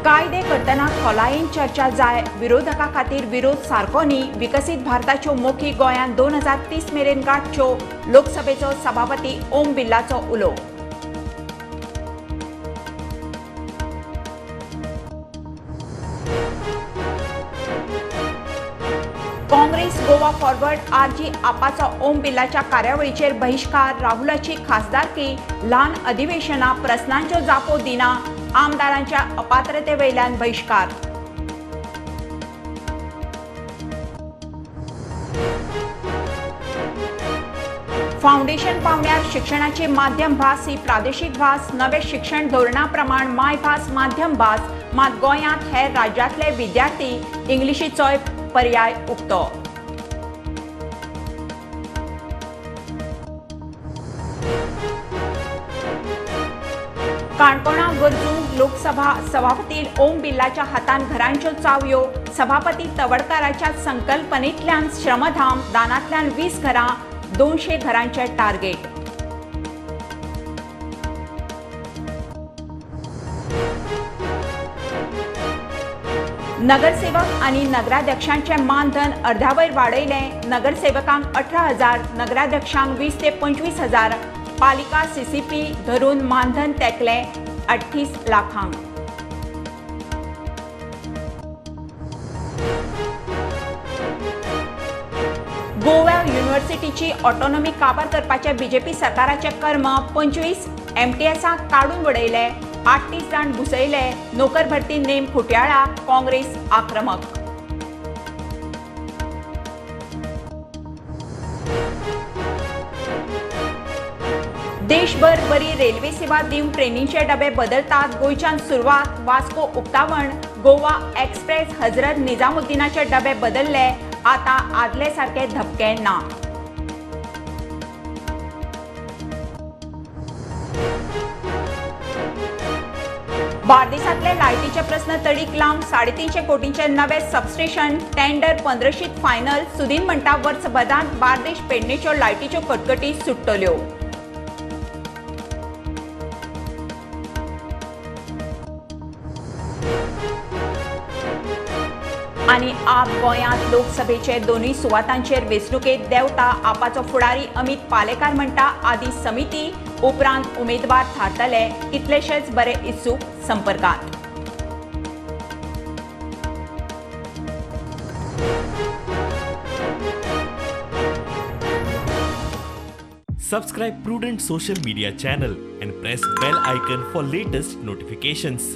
कायदे करतना खोलायेन चर्चा जाय, विरोधकां खातीर विरोध सारको न्ही, विकसीत भारताच्यो मोखी गोंयांत 2030 मेरेन गाठच्यो, लोकसभेचो सभापती ओम बिर्लाचो उलो. काँग्रेस गोवा फॉरवर्ड आरजी आपाचो ओम बिर्लाच्या कार्यावळीचेर बहिष्कार, राहुलाची खासदारकी, ल्हान अधिवेशनां प्रस्नांच्यो जापो दिना, आमदारांच्या अपात्रतेवेल्यान बहिष्कार. फाउंडेशन पावण्यार शिक्षणाची माध्यम भास ही प्रादेशीक भास, नवे शिक्षण धोरणा प्रमाण मायभास माध्यम भास, मात गोंयांत हेर राज्यांतले विद्यार्थी इंग्लिशीचोय पर्याय उक्तो. काणकोणा गरजूंक लोकसभा सभापती ओम बिर्लाच्या हातान घरांच्यो चावयो, सभापती तवडकाराच्या संकल्पनेंतल्यान श्रमधाम, दानांतल्यान 20 घरां, 200 घरांचे टार्गेट. नगरसेवक आणि नगराध्यक्षांचे मानधन अर्ध्यावयर वाडयले, नगरसेवकांक 18,000, नगराध्यक्षांक 20 ते 25,000, पालिका सीसीपी धरून मानधन तेंकले 38 लाखांक. गोवा युनिव्हर्सिटीची ऑटोनॉमी काबार करपाचे बीजेपी सरकाराचे कर्म, 25 MTSांक काडून उडयले, 38 जाण घुसयले, नोकर भरती नेम खुट्याळा, काँग्रेस आक्रमक. देशभर बरी रेल्वे सेवा दिवंक ट्रेनींचे डबे बदलतात, गोंयच्यान सुरवात, वास्को उक्तावण, गोवा एक्सप्रेस हजरत निजामुद्दीनाचे डबे बदलले, आता आदले सारखे धपके ना. बार्देसांतले लायटीचे प्रस्न तडीक लावंक 350 कोटींचे नवे सबस्टेशन, टेंडर 15शीत फायनल, सुदीन म्हणटा वर्सभरांत बार्देश पेडणेच्यो लायटीच्यो कटकटी सुट्टल्यो. आनी आप गोंयांत लोकसभेचे दोनूय सुवातांचेर वेंचणुकेंत देंवता, आपाचो फुडारी अमित पालेकार म्हणटा आदी समिती, उपरांत उमेदवार थारतले, कितलेशेच बरे इत्सूक संपर्कांत. Subscribe Prudent social media channel and press bell icon for latest notifications.